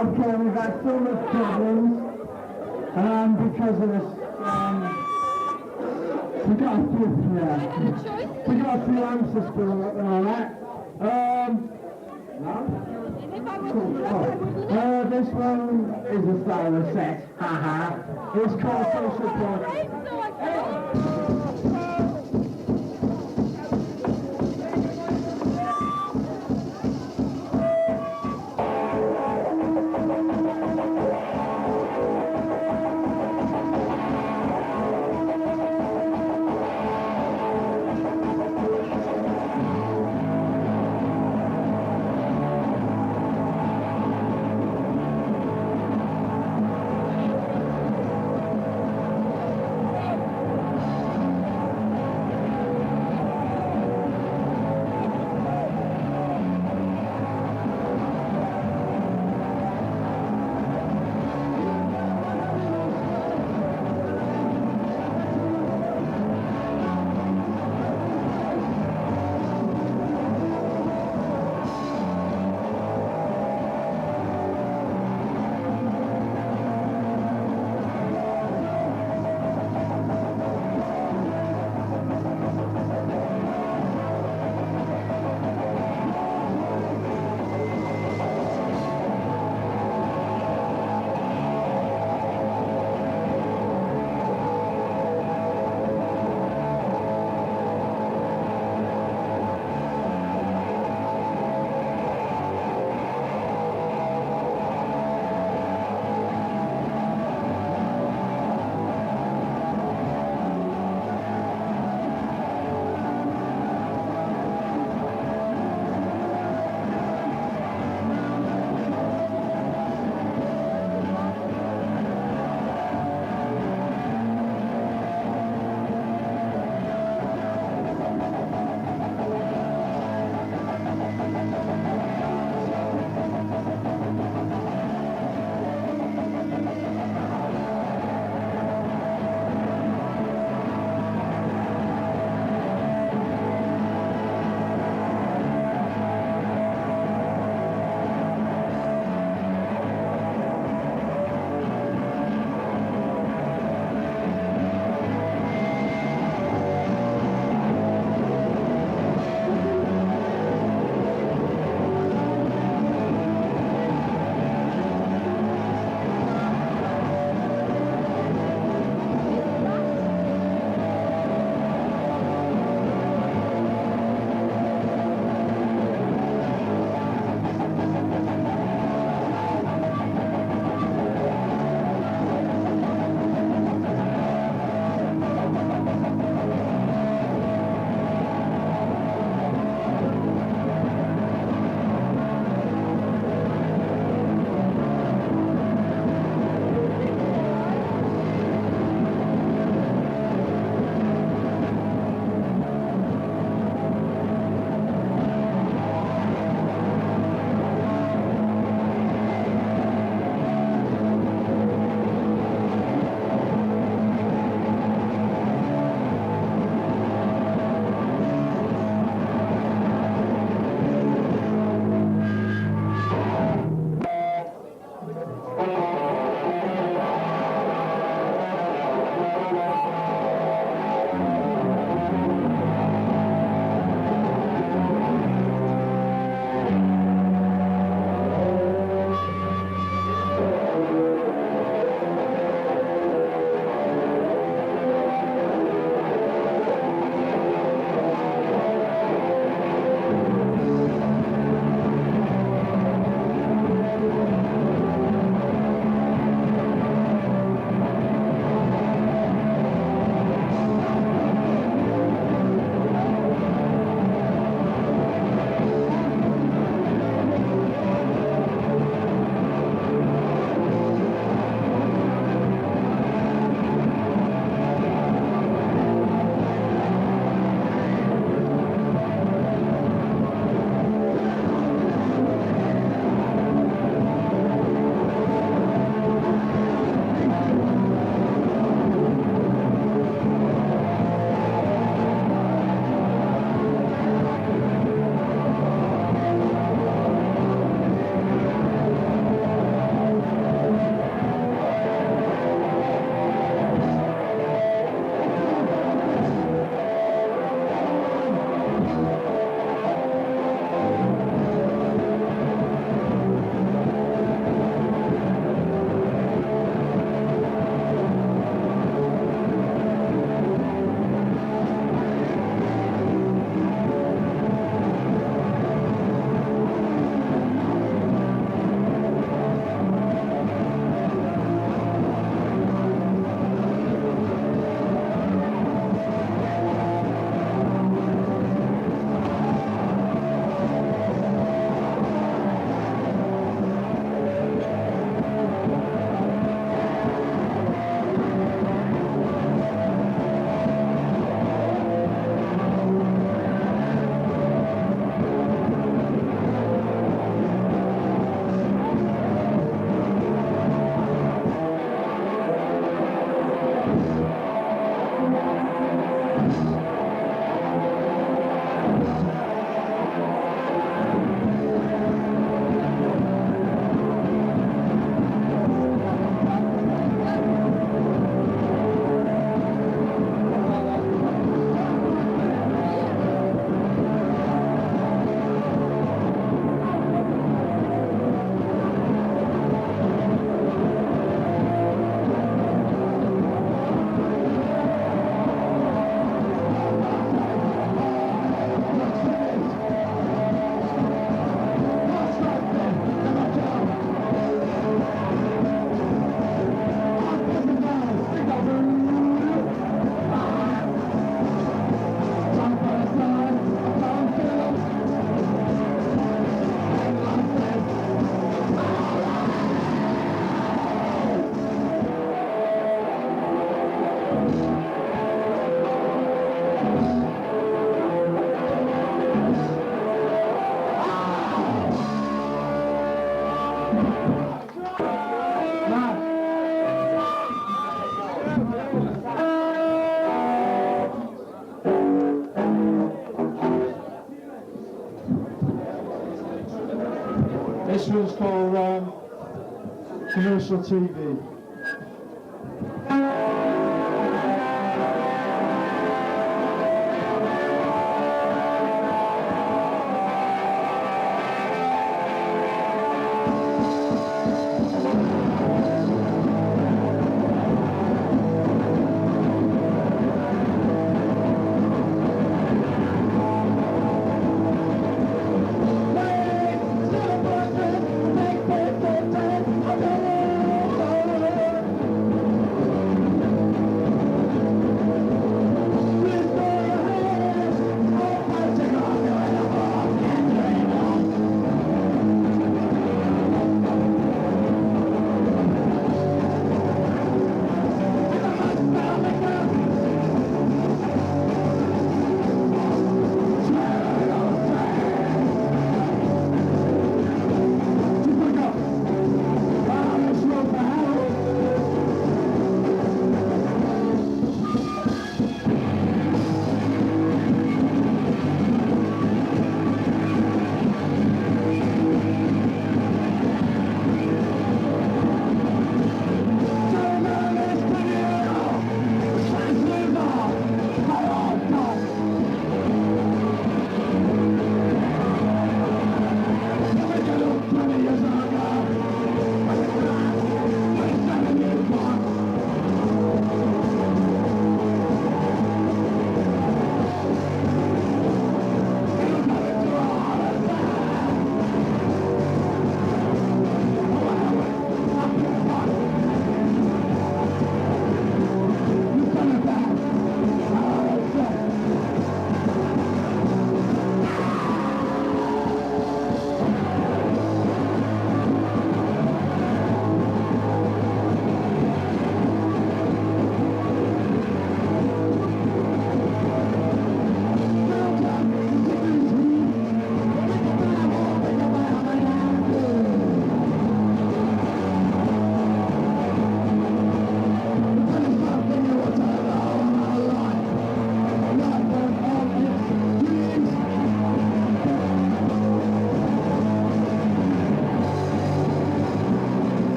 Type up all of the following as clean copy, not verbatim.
Okay, we've had so much problems because of this. We got a few, we got a few answers for all that. No? Cool. This one is a style of set. Haha. It's called Social Club. one's for commercial TV.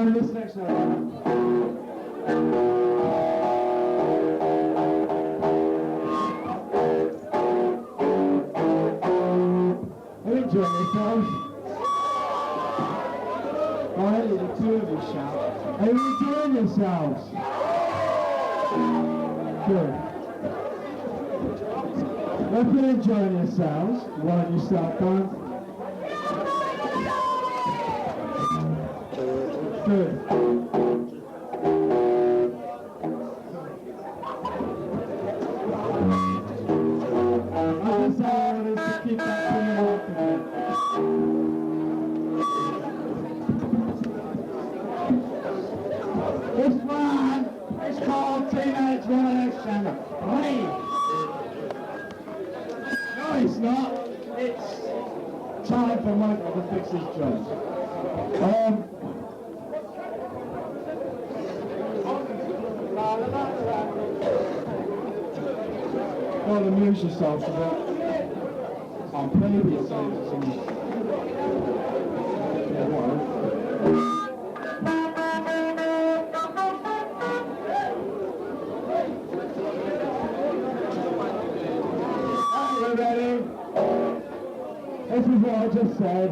This next one. Are you enjoying yourselves? Alright, the two of you shout. Are you enjoying yourselves? Good. If you're enjoying yourselves, why don't you start dancing? Good. I just wanted to keep that thing open. This one is called Teenage Revolution. Ready? No, it's not. It's time for Michael to fix his drums. Well, amuse yourself a bit. I'll play with you some. Yeah, what? Are you ready? This is what I just said.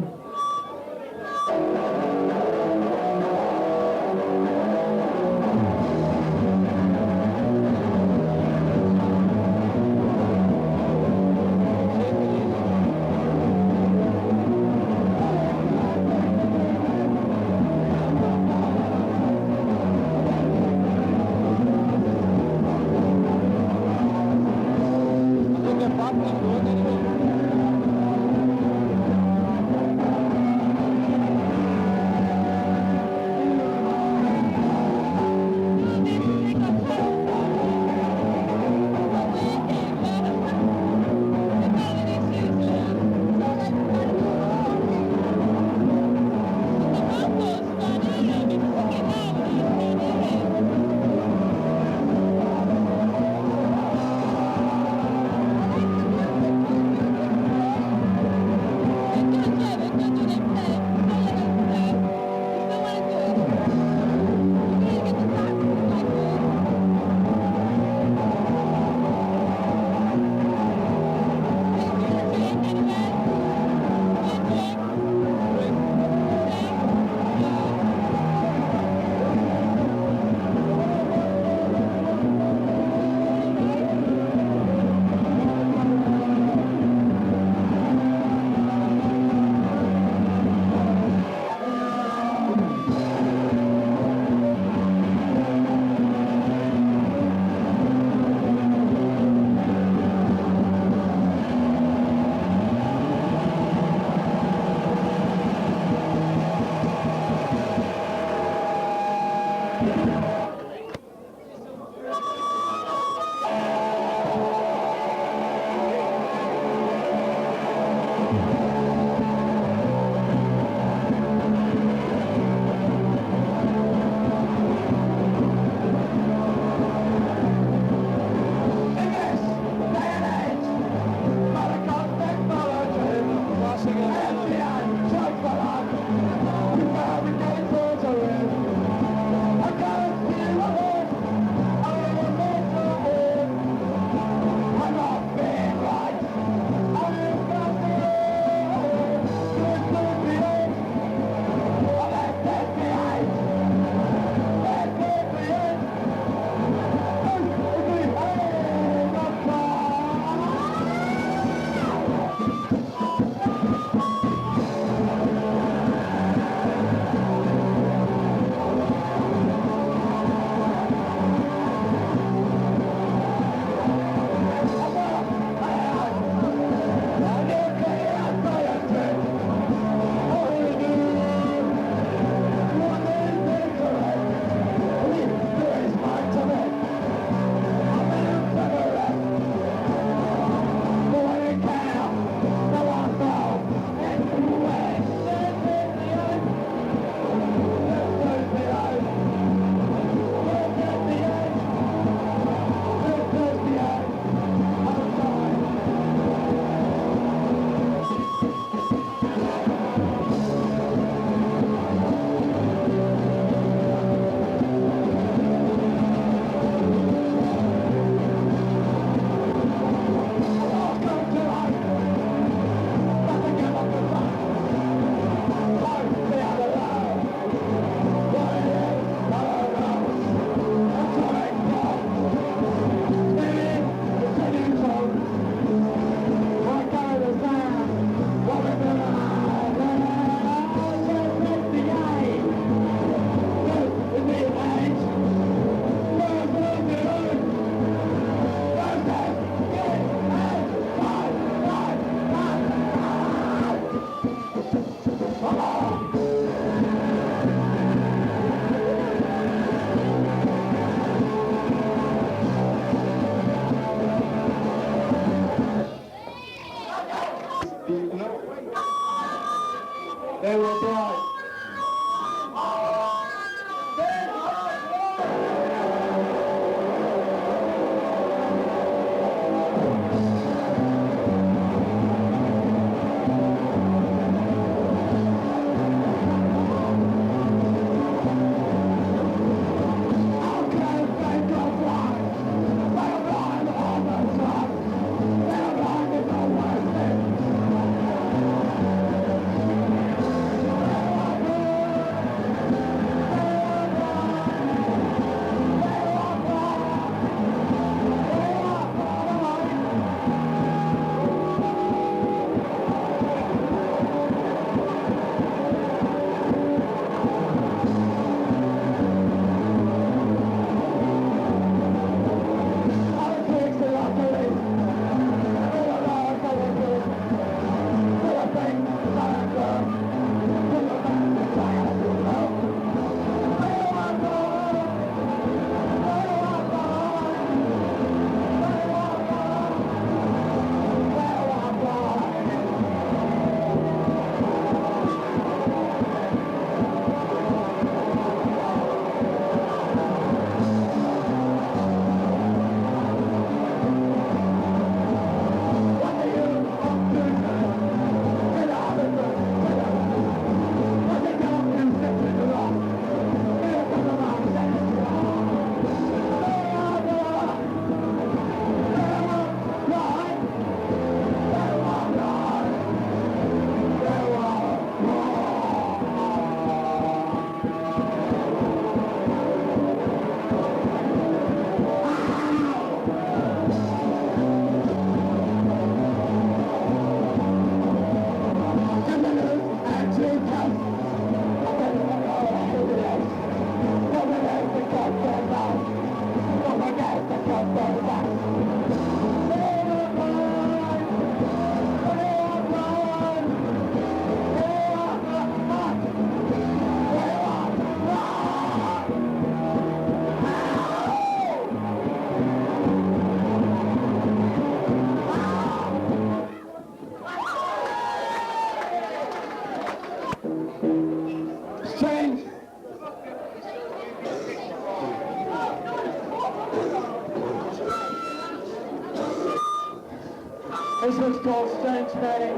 This one's called Strange Name.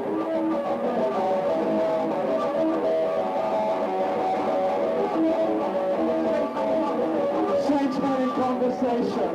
Strange Man in Conversation.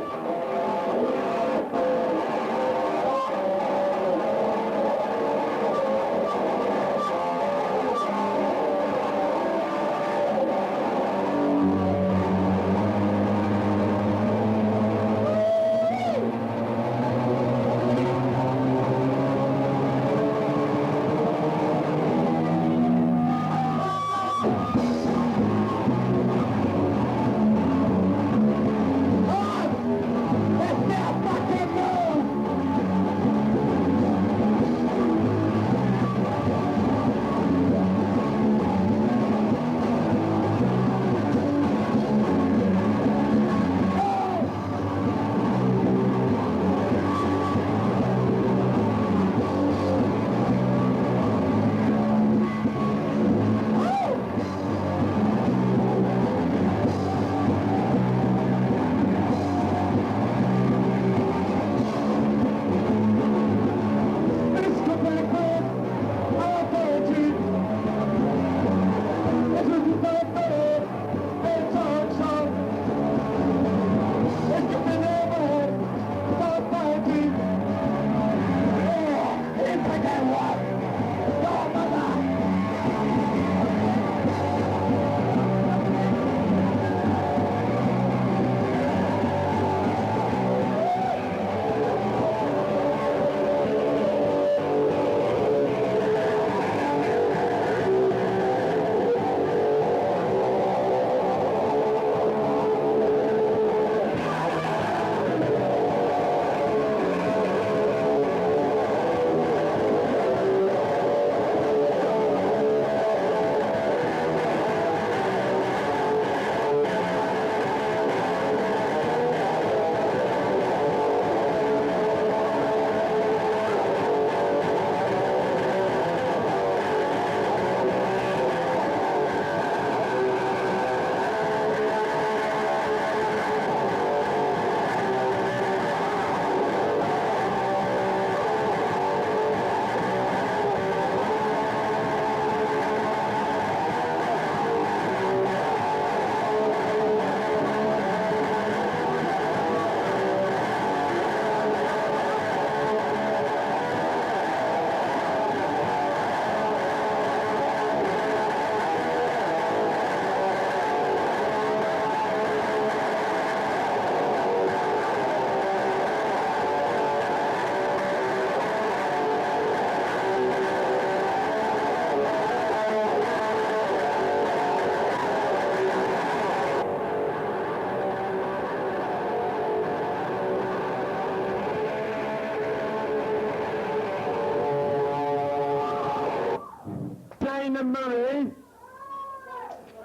Dana Murray.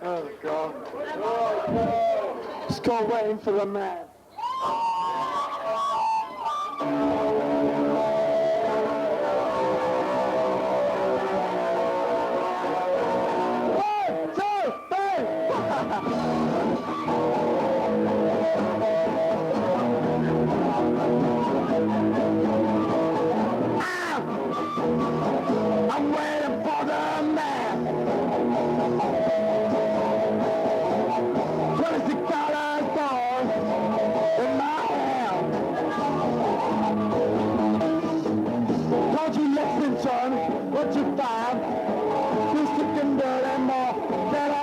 Oh, God. It's called Waiting for the Man. One, two, I'm waiting for the man. 26 colors balls in my hand. Don't you listen, son? What you find? You sick and dirty more than I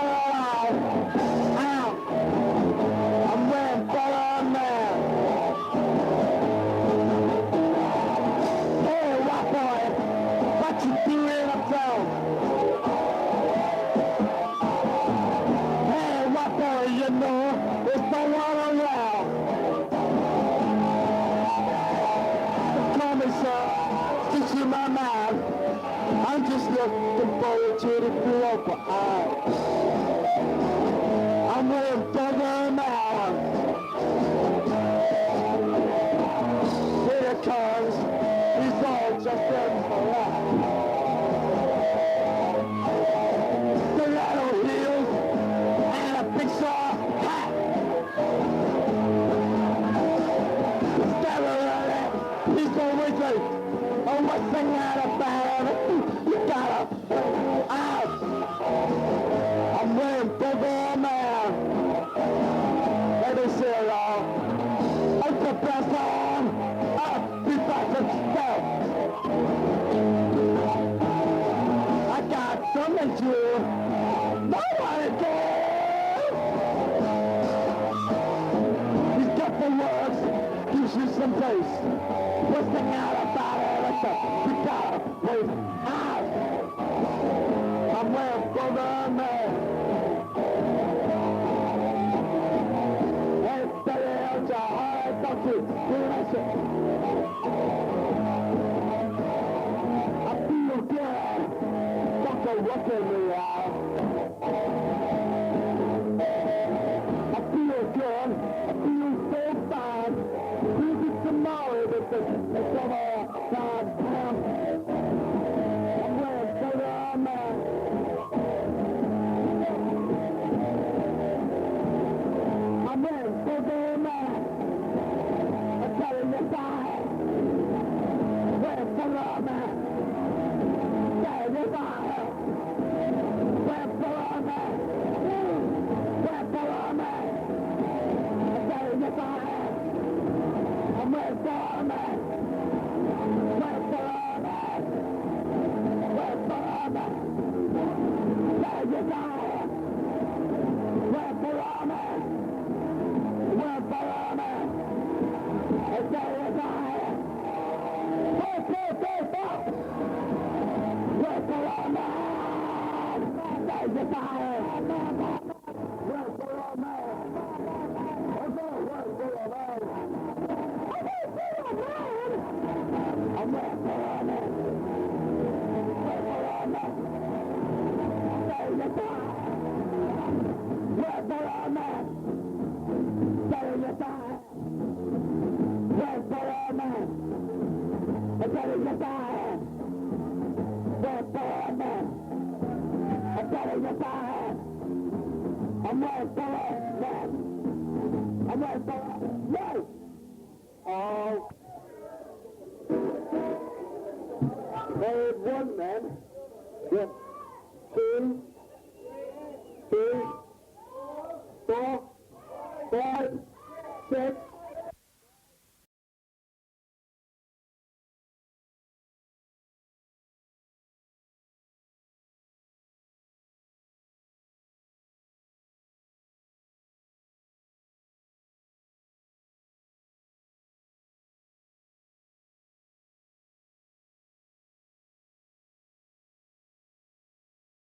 am. I'm waiting for the man. Hey, white boy, what you doing uptown? Hey, white boy, you know, there's no one around. Call me, sir, just in my mind. I'm just looking forward to the global eye. I'm waiting for the man. Here it comes, he's all just in for us. Stiletto heels and a big straw hat. He's going with street. Oh, what's the matter about it? You gotta out. I'm wearing bigger man. Let me see y'all. It's the best on. I'll be back to step. I got something to nobody cares. He's got the words, gives you some taste. What's the matter about it? You gotta wait out. I'm wearing bigger man. Hey, steady out your heart, don't you? Do that shit. I feel good. Don't go looking me out. I feel good. I feel so fine. Who's it tomorrow? It's over. God damn. I'm wearing bigger man. I'm wearing bigger man. I'm telling you fine. Wearing bigger man. Telling you fine. Wearing bigger man. Wearing bigger man. I'm telling you fine. I'm wearing bigger man. Wearing bigger man. Wearing bigger man. Telling you fine. Wearing bigger man. We're Barama! It's a desire! We're Barama! There's a fire! We're Barama! I'm we're Barama! I'm we're Barama! We're Barama! There's a fire! We're Barama! Better you die. We're Barama. Better you die. We're Barama. Better you die. I'm wearing Barama. I'm wearing Barama. No! Oh. Made one man. Yes. Two.